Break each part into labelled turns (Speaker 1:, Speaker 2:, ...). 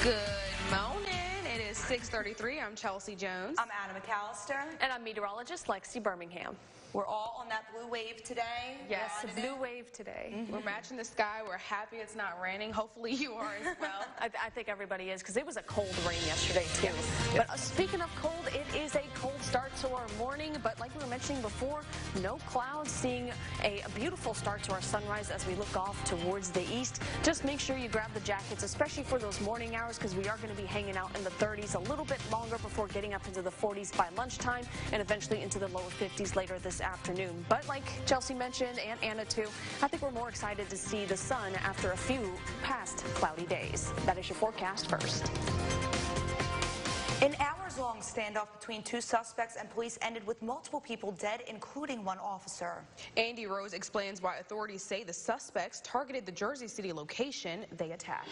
Speaker 1: Good morning. It is 6:33. I'm Chelsea Jones.
Speaker 2: I'm Anna McAllister.
Speaker 3: And I'm meteorologist Lexi Birmingham.
Speaker 2: We're all on that blue wave today.
Speaker 3: Yes, a blue wave today.
Speaker 1: We're matching the sky. We're happy it's not raining. Hopefully you are as well.
Speaker 3: I think everybody is, because it was a cold rain yesterday too. But speaking of cold, it is a cold start to our morning. But like we were mentioning before, no clouds, seeing a beautiful start to our sunrise as we look off towards the east. Just make sure you grab the jackets, especially for those morning hours, because we are going to be hanging out in the 30s a little bit longer before getting up into the 40s by lunchtime and eventually into the lower 50s later this afternoon. But like Chelsea mentioned, and Anna too, I think we're more excited to see the sun after a few past cloudy days. That is your forecast first.
Speaker 2: An hours-long standoff between two suspects and police ended with multiple people dead, including one officer.
Speaker 1: Andy Rose explains why authorities say the suspects targeted the Jersey City location they attacked.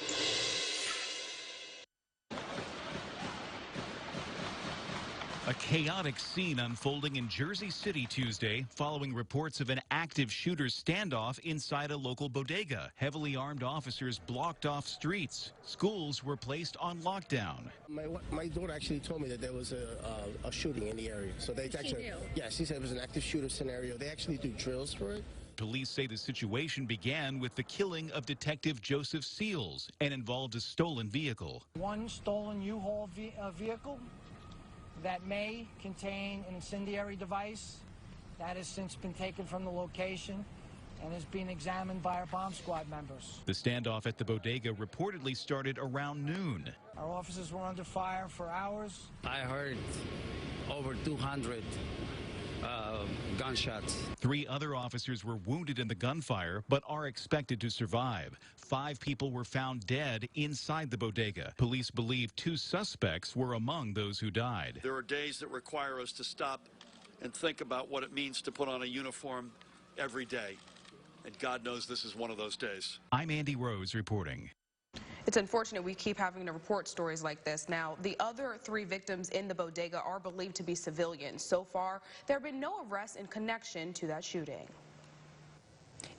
Speaker 4: A chaotic scene unfolding in Jersey City Tuesday following reports of an active shooter's standoff inside a local bodega. Heavily armed officers blocked off streets. Schools were placed on lockdown.
Speaker 5: My daughter actually told me that there was a shooting in the area. So they actually, yeah, she said it was an active shooter scenario. They actually do drills for it.
Speaker 4: Police say the situation began with the killing of Detective Joseph Seals and involved a stolen vehicle.
Speaker 6: One stolen U-Haul vehicle that may contain an incendiary device that has since been taken from the location and is being examined by our bomb squad members.
Speaker 4: The standoff at the bodega reportedly started around noon.
Speaker 6: Our officers were under fire for hours.
Speaker 7: I heard over 200 gunshots.
Speaker 4: 3 other officers were wounded in the gunfire, but are expected to survive. 5 people were found dead inside the bodega. Police believe 2 suspects were among those who died.
Speaker 8: There are days that require us to stop and think about what it means to put on a uniform every day. And God knows this is one of those days.
Speaker 4: I'm Andy Rose reporting.
Speaker 1: It's unfortunate we keep having to report stories like this. Now, the other 3 victims in the bodega are believed to be civilians. So far, there have been no arrests in connection to that shooting.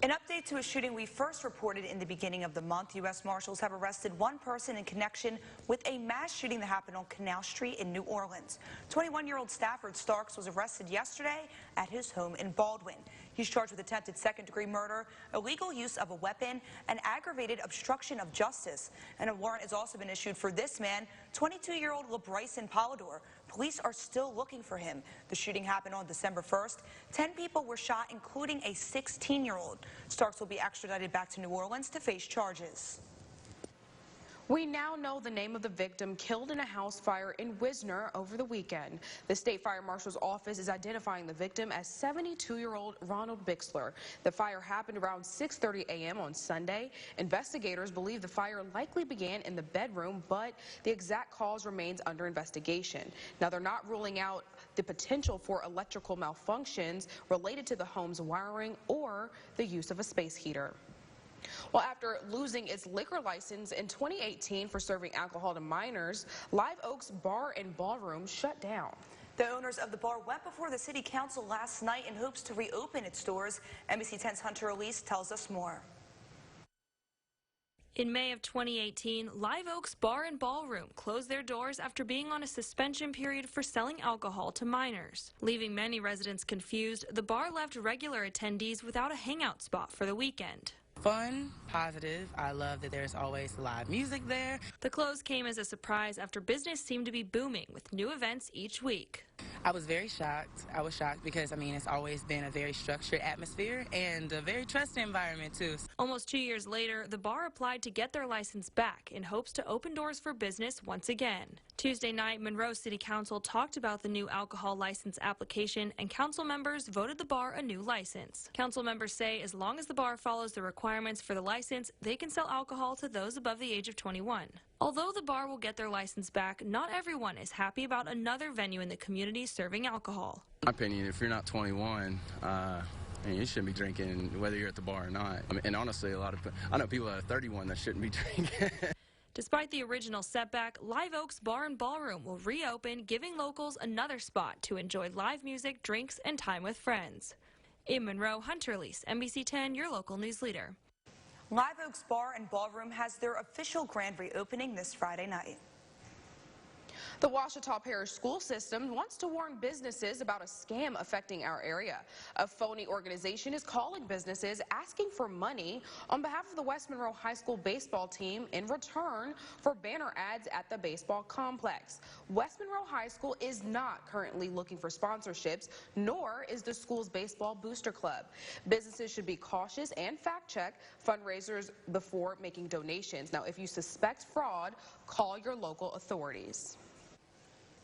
Speaker 2: An update to a shooting we first reported in the beginning of the month. U.S. Marshals have arrested 1 person in connection with a mass shooting that happened on Canal Street in New Orleans. 21-year-old Stafford Starks was arrested yesterday at his home in Baldwin. He's charged with attempted second-degree murder, illegal use of a weapon, and aggravated obstruction of justice. And a warrant has also been issued for this man, 22-year-old LeBryson Polidor. Police are still looking for him. The shooting happened on December 1st. 10 people were shot, including a 16-year-old. Starks will be extradited back to New Orleans to face charges.
Speaker 1: We now know the name of the victim killed in a house fire in Wisner over the weekend. The State Fire Marshal's office is identifying the victim as 72-year-old Ronald Bixler. The fire happened around 6:30 a.m. on Sunday. Investigators believe the fire likely began in the bedroom, but the exact cause remains under investigation. Now, they're not ruling out the potential for electrical malfunctions related to the home's wiring or the use of a space heater. Well, after losing its liquor license in 2018 for serving alcohol to minors, Live Oak's Bar and Ballroom shut down.
Speaker 2: The owners of the bar went before the city council last night in hopes to reopen its doors. NBC 10's Hunter Elise tells us more.
Speaker 9: In May of 2018, Live Oak's Bar and Ballroom closed their doors after being on a suspension period for selling alcohol to minors. Leaving many residents confused, the bar left regular attendees without a hangout spot for the weekend.
Speaker 10: Fun, positive. I love that there's always live music there.
Speaker 9: The close came as a surprise after business seemed to be booming with new events each week.
Speaker 10: I was very shocked. I was shocked because, I mean, it's always been a very structured atmosphere and a very trusting environment, too.
Speaker 9: Almost 2 years later, the bar applied to get their license back in hopes to open doors for business once again. Tuesday night, Monroe City Council talked about the new alcohol license application, and council members voted the bar a new license. Council members say as long as the bar follows the requirements for the license, they can sell alcohol to those above the age of 21. Although the bar will get their license back, not everyone is happy about another venue in the community serving alcohol.
Speaker 7: In my opinion, if you're not 21, you shouldn't be drinking whether you're at the bar or not. I mean, and honestly, I know people that are 31 that shouldn't be drinking.
Speaker 9: Despite the original setback, Live Oak's Bar and Ballroom will reopen, giving locals another spot to enjoy live music, drinks, and time with friends. In Monroe, Hunter Elise, NBC 10, your local news leader.
Speaker 2: Live Oaks Bar and Ballroom has their official grand reopening this Friday night.
Speaker 1: The Ouachita Parish School System wants to warn businesses about a scam affecting our area. A phony organization is calling businesses asking for money on behalf of the West Monroe High School baseball team in return for banner ads at the baseball complex. West Monroe High School is not currently looking for sponsorships, nor is the school's baseball booster club. Businesses should be cautious and fact-check fundraisers before making donations. Now, if you suspect fraud, call your local authorities.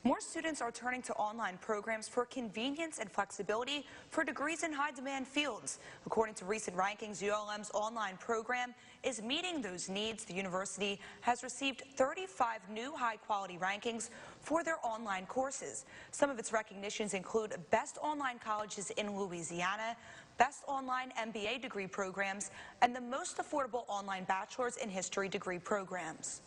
Speaker 2: More students are turning to online programs for convenience and flexibility for degrees in high-demand fields. According to recent rankings, ULM's online program is meeting those needs. The university has received 35 new high-quality rankings for their online courses. Some of its recognitions include Best Online Colleges in Louisiana, Best Online MBA degree programs, and the most affordable online Bachelor's in History degree programs.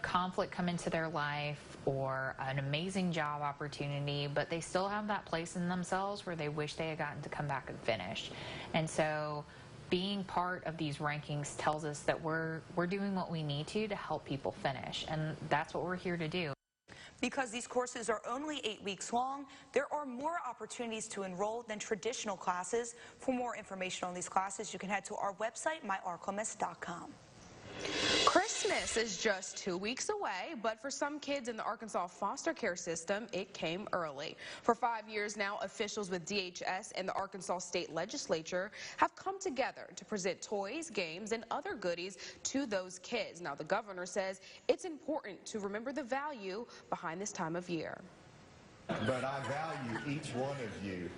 Speaker 11: Conflict come into their life or an amazing job opportunity, but they still have that place in themselves where they wish they had gotten to come back and finish. And so being part of these rankings tells us that we're doing what we need to help people finish, and that's what we're here to do.
Speaker 2: Because these courses are only 8 weeks long, there are more opportunities to enroll than traditional classes. For more information on these classes, you can head to our website, myarklamiss.com.
Speaker 1: Christmas is just 2 weeks away, but for some kids in the Arkansas foster care system, it came early. For 5 years now, officials with DHS and the Arkansas State Legislature have come together to present toys, games, and other goodies to those kids. Now, the governor says it's important to remember the value behind this time of year.
Speaker 12: But I value each one of you,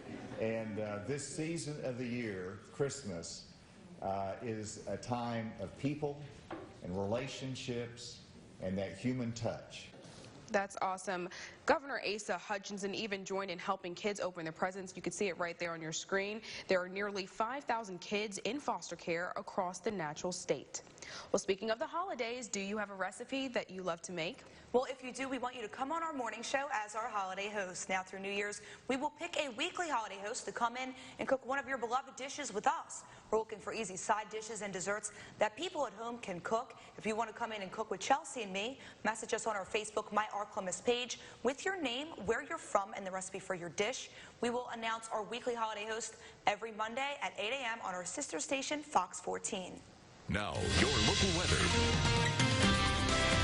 Speaker 12: and this season of the year, Christmas, is a time of people and relationships and that human touch.
Speaker 1: That's awesome. Governor Asa Hutchinson even joined in helping kids open their presents. You can see it right there on your screen. There are nearly 5,000 kids in foster care across the natural state. Well, speaking of the holidays, do you have a recipe that you love to make?
Speaker 2: Well, if you do, we want you to come on our morning show as our holiday host. Now through New Year's, we will pick a weekly holiday host to come in and cook one of your beloved dishes with us. We're looking for easy side dishes and desserts that people at home can cook. If you want to come in and cook with Chelsea and me, message us on our Facebook My Arklamiss page with your name, where you're from, and the recipe for your dish. We will announce our weekly holiday host every Monday at 8 a.m. on our sister station, Fox 14.
Speaker 13: Now, your local weather.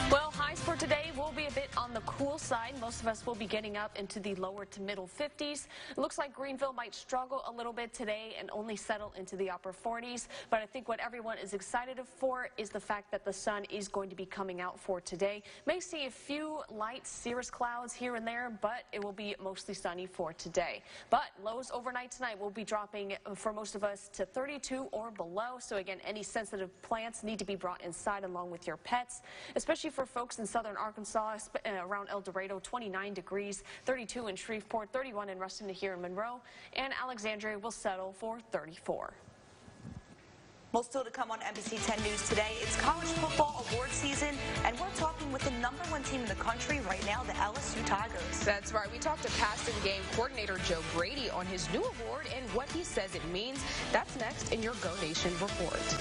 Speaker 3: Well, highs for today will be a bit on the cool side. Most of us will be getting up into the lower to middle 50s. It looks like Greenville might struggle a little bit today and only settle into the upper 40s. But I think what everyone is excited for is the fact that the sun is going to be coming out for today. May see a few light cirrus clouds here and there, but it will be mostly sunny for today. But lows overnight tonight will be dropping for most of us to 32 or below. So again, any sensitive plants need to be brought inside along with your pets, especially for folks in southern Arkansas, around El Dorado, 29 degrees, 32 in Shreveport, 31 in Ruston here in Monroe, and Alexandria will settle for 34.
Speaker 2: Well, still to come on NBC 10 News today, it's college football award season, and we're talking with the #1 team in the country right now, the LSU Tigers.
Speaker 1: That's right. We talked to passing game coordinator Joe Brady on his new award and what he says it means. That's next in your Go Nation report.